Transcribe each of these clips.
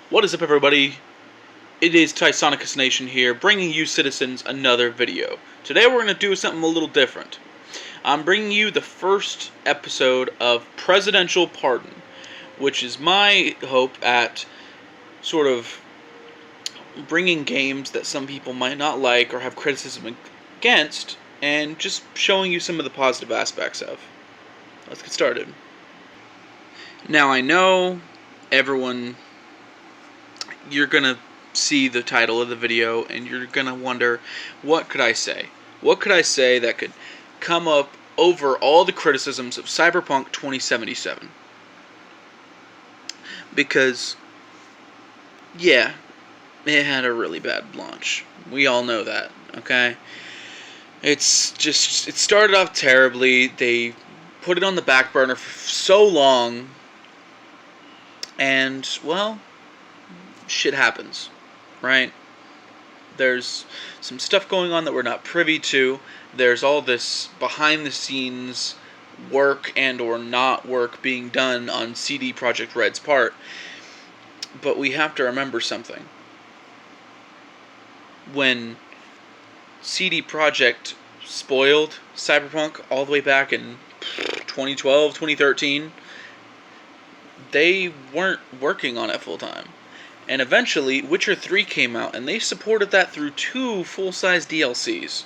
What is up, everybody? It is Tysonicus Nation here, bringing you citizens another video. Today we're going to do something a little different. I'm bringing you the first episode of Presidential Pardon, which is my hope at sort of bringing games that some people might not like or have criticism against, and just showing you some of the positive aspects of. Let's get started. Now, I know everyone, you're going to see the title of the video and you're going to wonder, what could I say? What could I say that could come up over all the criticisms of Cyberpunk 2077? Because, yeah, it had a really bad launch. We all know that, okay? It started off terribly. They put it on the back burner for so long, and, well, shit happens, right? There's some stuff going on that we're not privy to. There's all this behind-the-scenes work and or not work being done on CD Projekt Red's part. But we have to remember something. When CD Projekt spoiled Cyberpunk all the way back in 2012, 2013, they weren't working on it full-time. And eventually, Witcher 3 came out, and they supported that through 2 full-size DLCs.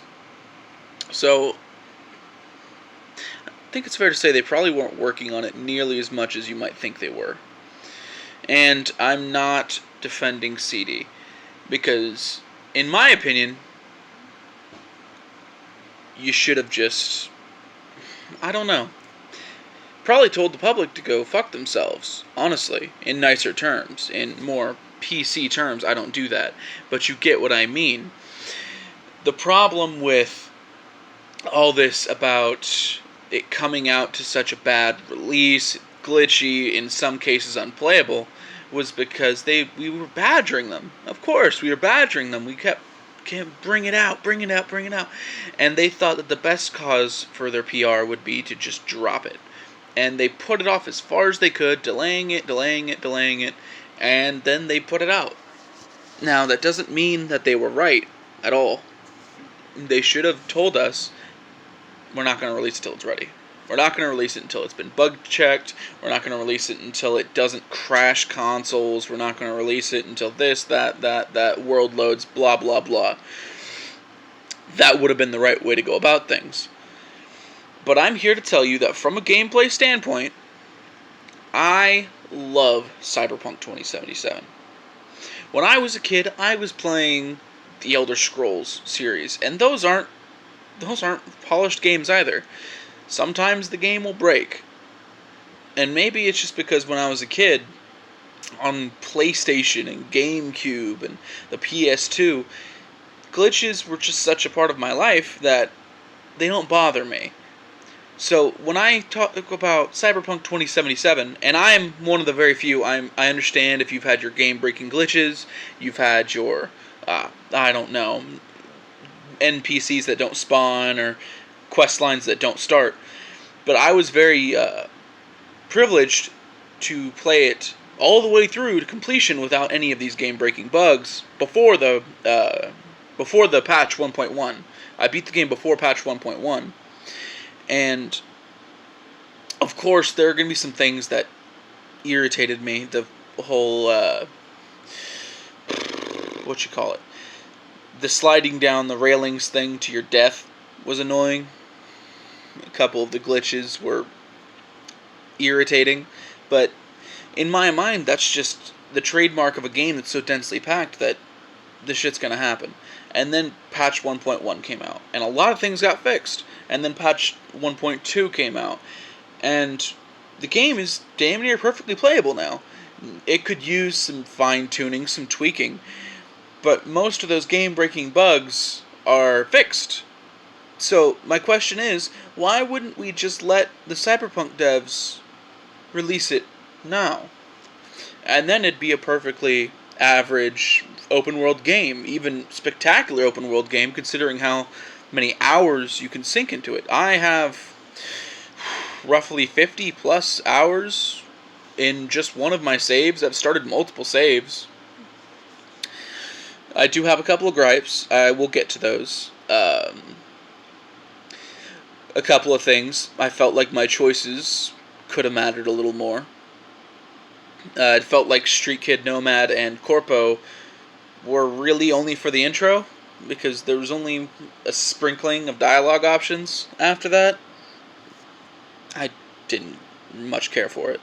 So, I think it's fair to say they probably weren't working on it nearly as much as you might think they were. And I'm not defending CD, because, in my opinion, you should have just, I don't know, probably told the public to go fuck themselves, honestly, in nicer terms, in more PC terms. I don't do that, but you get what I mean. The problem with all this about it coming out to such a bad release, glitchy, in some cases unplayable, was because we were badgering them. Of course, we were badgering them. We kept bring it out, bring it out, bring it out. And they thought that the best cause for their PR would be to just drop it. And they put it off as far as they could, delaying it, and then they put it out. Now, that doesn't mean that they were right at all. They should have told us, we're not going to release it until it's ready. We're not going to release it until it's been bug checked. We're not going to release it until it doesn't crash consoles. We're not going to release it until this, that world loads, blah, blah, blah. That would have been the right way to go about things. But I'm here to tell you that from a gameplay standpoint, I love Cyberpunk 2077. When I was a kid, I was playing the Elder Scrolls series, and those aren't polished games either. Sometimes the game will break. And maybe it's just because when I was a kid, on PlayStation and GameCube and the PS2, glitches were just such a part of my life that they don't bother me. So, when I talk about Cyberpunk 2077, and I'm one of the very few, I understand if you've had your game-breaking glitches, you've had your, I don't know, NPCs that don't spawn, or quest lines that don't start. But I was very privileged to play it all the way through to completion without any of these game-breaking bugs before the patch 1.1. I beat the game before patch 1.1. And, of course, there are going to be some things that irritated me. The whole, the sliding down the railings thing to your death was annoying. A couple of the glitches were irritating. But, in my mind, that's just the trademark of a game that's so densely packed that this shit's going to happen. And then patch 1.1 came out, and a lot of things got fixed. And then patch 1.2 came out, and the game is damn near perfectly playable now. It could use some fine-tuning, some tweaking, but most of those game-breaking bugs are fixed. So, my question is, why wouldn't we just let the Cyberpunk devs release it now? And then it'd be a perfectly average open-world game, even spectacular open-world game, considering how many hours you can sink into it. I have roughly 50 plus hours in just one of my saves. I've started multiple saves. I do have a couple of gripes. I will get to those. A couple of things. I felt like my choices could have mattered a little more. It felt like Street Kid, Nomad, and Corpo were really only for the intro, because there was only a sprinkling of dialogue options after that. I didn't much care for it.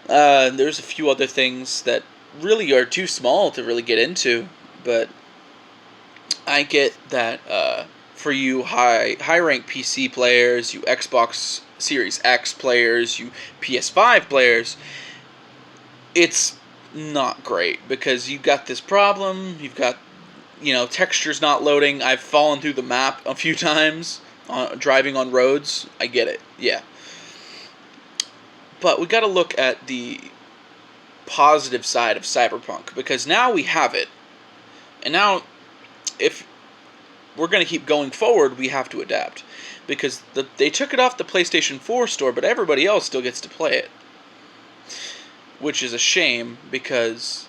There's a few other things that really are too small to really get into, but I get that for you high rank PC players, you Xbox Series X players, you PS5 players, it's not great, because you've got this problem. You've got, textures not loading. I've fallen through the map a few times driving on roads. I get it, yeah. But we got to look at the positive side of Cyberpunk, because now we have it. And now, if we're going to keep going forward, we have to adapt. Because they took it off the PlayStation 4 store, but everybody else still gets to play it. Which is a shame, because,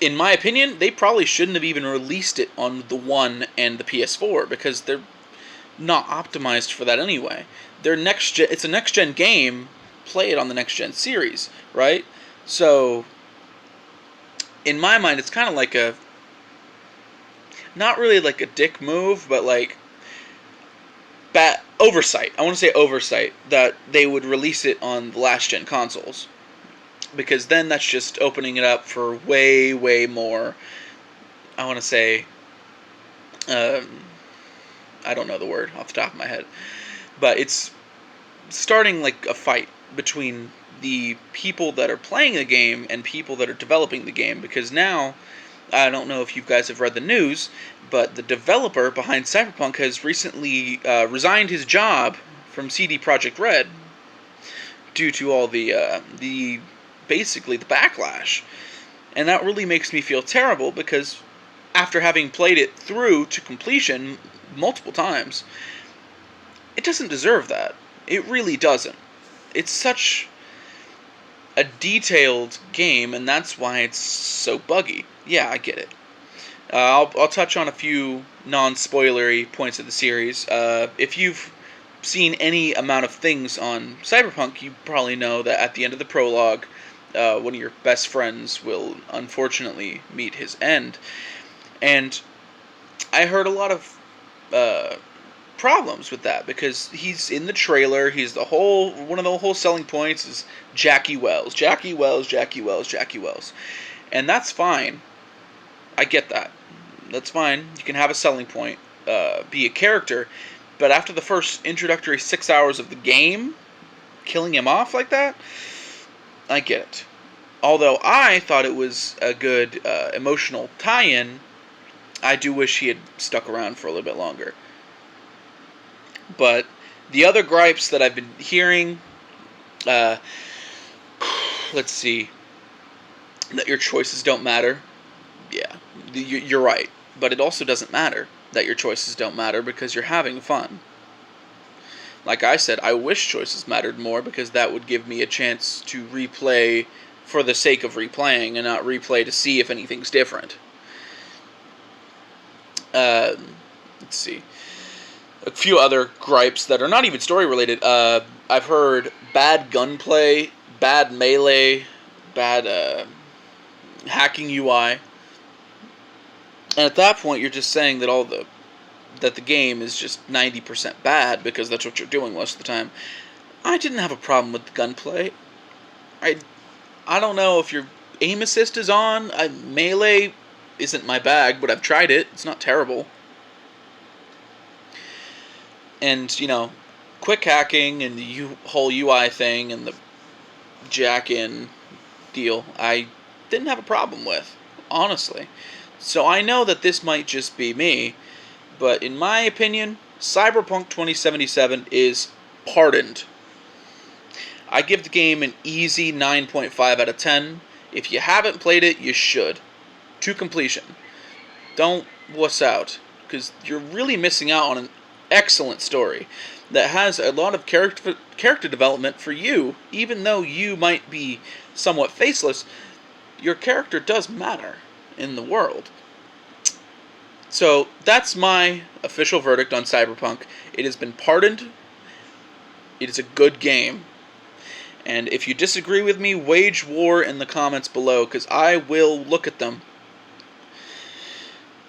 in my opinion, they probably shouldn't have even released it on the One and the PS4, because they're not optimized for that anyway. It's a next-gen game. Play it on the next-gen series, right? So, in my mind, it's kind of like not really like a dick move, but like oversight. I want to say oversight, that they would release it on the last-gen consoles. Because then that's just opening it up for way, way more, I want to say, I don't know the word off the top of my head, but it's starting like a fight between the people that are playing the game and people that are developing the game, because now, I don't know if you guys have read the news, but the developer behind Cyberpunk has recently resigned his job from CD Projekt Red due to all the basically the backlash. And that really makes me feel terrible, because after having played it through to completion multiple times, it doesn't deserve that. It really doesn't. It's such a detailed game, and that's why it's so buggy. Yeah, I get it. I'll touch on a few non-spoilery points of the series. If you've seen any amount of things on Cyberpunk, you probably know that at the end of the prologue, one of your best friends will unfortunately meet his end. And I heard a lot of problems with that, because he's in the trailer. One of the whole selling points is Jackie Wells, Jackie Wells, Jackie Wells, Jackie Wells, and that's fine. I get that. That's fine. You can have a selling point, be a character, but after the first introductory 6 hours of the game, killing him off like that, I get it. Although I thought it was a good emotional tie-in, I do wish he had stuck around for a little bit longer. But the other gripes that I've been hearing, let's see, that your choices don't matter. Yeah, you're right. But it also doesn't matter that your choices don't matter, because you're having fun. Like I said, I wish choices mattered more, because that would give me a chance to replay for the sake of replaying, and not replay to see if anything's different. Let's see. A few other gripes that are not even story related. I've heard bad gunplay, bad melee, bad hacking UI. And at that point, you're just saying that that the game is just 90% bad, because that's what you're doing most of the time. I didn't have a problem with the gunplay. I don't know if your aim assist is on. Melee isn't my bag, but I've tried it. It's not terrible. And, quick hacking and the whole UI thing and the jack-in deal, I didn't have a problem with, honestly. So I know that this might just be me, but in my opinion, Cyberpunk 2077 is pardoned. I give the game an easy 9.5 out of 10. If you haven't played it, you should. To completion. Don't wuss out, because you're really missing out on an excellent story. that has a lot of character development for you, even though you might be somewhat faceless, your character does matter in the world. So that's my official verdict on Cyberpunk. It has been pardoned. It is a good game. And if you disagree with me, wage war in the comments below, because I will look at them.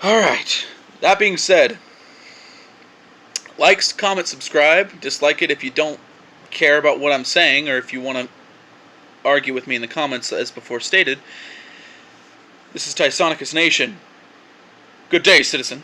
Alright, that being said, like, comment, subscribe. Dislike it if you don't care about what I'm saying, or if you want to argue with me in the comments as before stated. This is Tysonicus Nation. Good day, citizen.